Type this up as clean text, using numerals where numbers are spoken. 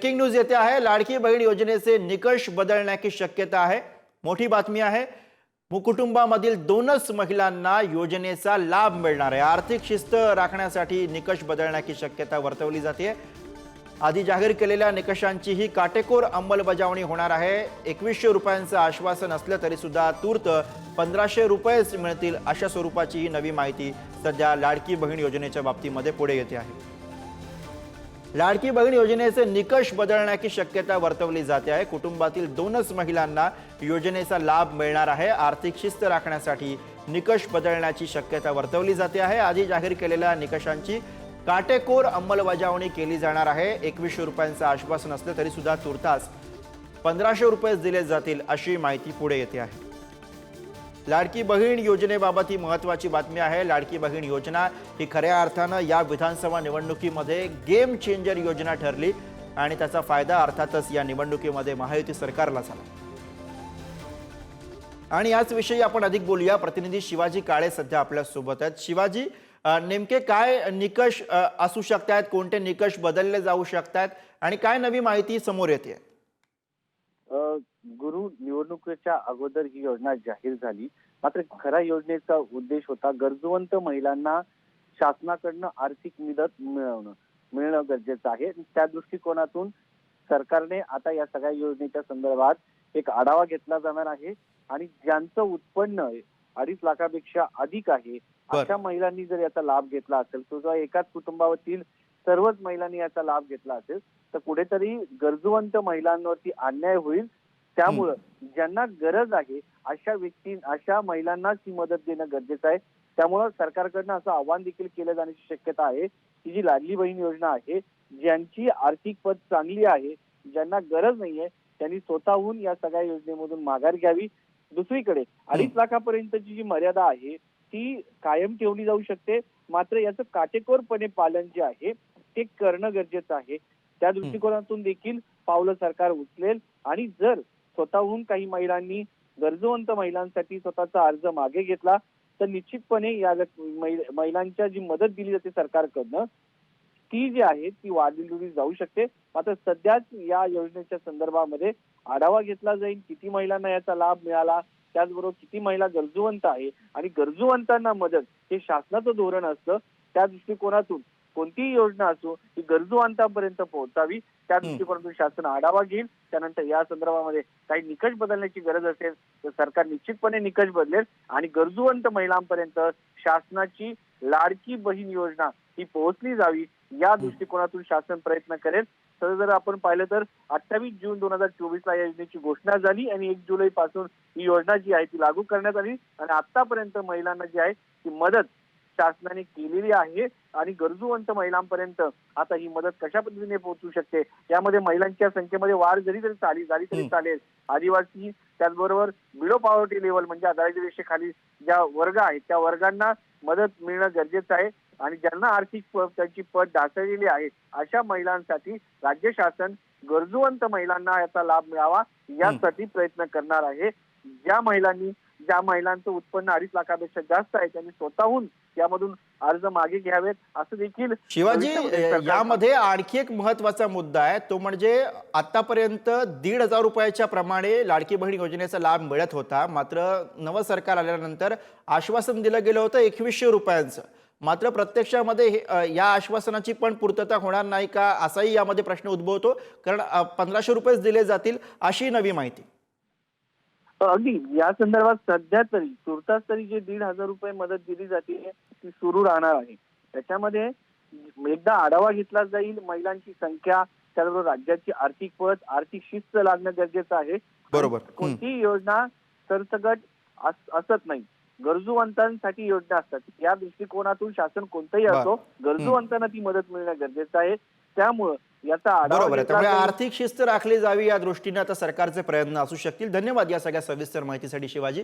Breaking news येते आहे। लाडकी बहीण योजनेचे निकष बदलण्याची शक्यता आहे। मोठी बातमी आहे। कुटुंबामधील 2च महिलांना योजनेचा लाभ मिळणार आहे। आर्थिक शिस्त राखण्यासाठी निकष बदलण्याची शक्यता वर्तवली जाते। आधी जाहीर केलेल्या निकषांची ही काटेकोर अंमलबजावणी होणार आहे। 2100 रुपयांचं आश्वासन असलं तरी सुद्धा तूर्त 1500 रुपयेच मिळतील अशा स्वरूपाची ही नवी माहिती सध्या लाडकी बहीण योजनेच्या बाबतीमध्ये पुढे येते आहे। लाडकी बहीण योजनेचे निकष बदलण्याची शक्यता वर्तवली जाते आहे। कुटुंबातील 2च महिलांना योजनेचा लाभ मिळणार आहे। आर्थिक शिस्त राखण्यासाठी निकष बदलण्याची शक्यता वर्तवली जाते आहे। आधी जाहीर केलेल्या निकषांची काटेकोर अंमलबजावणी केली जाणार आहे। 2100 रुपयांचं आश्वासन असलं तरी सुद्धा तुर्तास 1500 रुपये दिले जातील अशी माहिती पुढे येते आहे। लाडकी बहीण योजनेबाबत ही महत्त्वाची बातमी आहे। लाडकी बहीण योजना ही खऱ्या अर्थानं या विधानसभा निवडणुकीमध्ये गेम चेंजर योजना ठरली आणि त्याचा फायदा अर्थातच या निवडणुकीमध्ये महायुती सरकारला झाला। आणि याच विषयी आपण अधिक बोलूया। प्रतिनिधी शिवाजी काळे सध्या आपल्या सोबत आहेत। शिवाजी, नेमके काय निकष असू शकतात, कोणते निकष बदलले जाऊ शकतात आणि काय नवी माहिती समोर येते? गुरु निवडणुकीच्या अगोदर ही योजना जाहीर झाली, मात्र खऱ्या योजनेचा उद्देश होता गरजूवंत महिलांना शासनाकडनं आर्थिक मदत मिळणं गरजेचं आहे। त्या दृष्टिकोनातून सरकारने आता या सगळ्या योजनेच्या संदर्भात एक आढावा घेतला जाणार आहे आणि ज्यांचं उत्पन्न 2.5 लाखापेक्षा अधिक आहे अशा महिलांनी जर याचा लाभ घेतला असेल, तो जर एकाच कुटुंबावरील सर्वच महिलांनी याचा लाभ घेतला असेल तर कुठेतरी गरजूवंत महिलांवरती अन्याय होईल। त्यामुळे ज्यांना गरज आहे अशा महिलांनाच ही मदत देणं गरजेचं आहे। त्यामुळे सरकारकडनं असं आवाहन देखील केलं जाण्याची शक्यता आहे की जी लाडली बहीण योजना आहे, ज्यांची आर्थिक पत चांगली आहे, ज्यांना गरज नाहीये, त्यांनी स्वतःहून या सगळ्या योजनेमधून माघार घ्यावी। दुसरीकडे 2.5 लाखापर्यंतची जी मर्यादा आहे ती कायम ठेवली जाऊ शकते, मात्र याचं काटेकोरपणे पालन जे आहे ते करणं गरजेचं आहे। त्या दृष्टिकोनातून देखील पावलं सरकार उचलेल आणि जर स्वतःहून काही महिलांनी गरजूवंत महिलांसाठी स्वतःचा अर्ज मागे घेतला तर निश्चितपणे या महिलांच्या जी मदत दिली जाते सरकारकडनं ती जी आहे ती वाढवली जाऊ शकते। मात्र सध्याच या योजनेच्या संदर्भामध्ये आढावा घेतला जाईल, किती महिलांना याचा लाभ मिळाला, त्याचबरोबर किती महिला गरजूवंत आहे आणि गरजूवंतांना मदत हे शासनाचं धोरण असतं। त्या दृष्टिकोनातून कोणतीही योजना असो ती गरजूवंतांपर्यंत पोहोचावी, त्या दृष्टिकोनातून शासन आढावा घेईल। त्यानंतर या संदर्भामध्ये काही निकष बदलण्याची गरज असेल तर सरकार निश्चितपणे निकष बदलेल आणि गरजूवंत महिलांपर्यंत शासनाची लाडकी बहीण योजना ही पोहोचली जावी या दृष्टिकोनातून शासन प्रयत्न करेल। तर जर आपण पाहिलं तर 28 जून 2024 ला या योजनेची घोषणा झाली आणि 1 जुलै पासून ही योजना जी आहे ती लागू करण्यात आली आणि आतापर्यंत महिलांना जी आहे ती मदत शासनाने केलेली आहे आणि गरजूवंत महिलांपर्यंत आता ही मदत कशा पद्धतीने पोहोचू शकते यामध्ये महिलांच्या संख्येमध्ये वाढ झाली तरी चालेल। आदिवासी त्याचबरोबर बिलो पॉवर्टी लेवल म्हणजे दारिद्र्य रेषेखाली ज्या वर्ग आहेत त्या वर्गांना मदत मिळणं गरजेचं आहे आणि ज्यांना आर्थिक त्यांची पत ढासळलेली आहे अशा महिलांसाठी राज्य शासन गरजूवंत महिलांना याचा लाभ मिळावा यासाठी प्रयत्न करणार आहे। ज्या महिलांचं उत्पन्न 2.5 लाखापेक्षा जास्त आहे त्यांनी स्वतःहून यामधून अर्ज मागे घ्यावेत असं देखील। शिवाजी, यामध्ये आणखी एक महत्त्वाचा मुद्दा आहे, तो म्हणजे आतापर्यंत 1,500 रुपयाच्या प्रमाणे लाडकी बहीण योजनेचा लाभ मिळत होता। मात्र नवं सरकार आल्यानंतर आश्वासन दिलं गेलं होतं 2100 रुपयांचं, मात्र प्रत्यक्षामध्ये या आश्वासनाची पण पूर्तता होणार नाही का असाही यामध्ये प्रश्न उद्भवतो, कारण 1500 रुपयेच दिले जातील अशी नवी माहिती। अगदी या संदर्भात सध्या तरी तुर्तास तरी जे 1,500 रुपये मदत दिली जाते ती सुरू राहणार आहे। त्याच्यामध्ये एकदा आढावा घेतला जाईल, महिलांची संख्या त्याचबरोबर राज्याची आर्थिक पत आर्थिक शिस्त लागणं गरजेचं आहे। बरोबर, कोणतीही योजना सरसकट असत नाही, गरजूवंतांसाठी योजना असतात। या दृष्टिकोनातून शासन कोणतंही असो गरजूवंतांना ती मदत मिळणं गरजेचं आहे। त्यामुळे याचा आढावा बरोबर आहे। त्यामुळे आर्थिक शिस्त राखली जावी या दृष्टीने आता सरकारचे प्रयत्न असू शकतील। धन्यवाद या सगळ्या सविस्तर माहितीसाठी शिवाजी।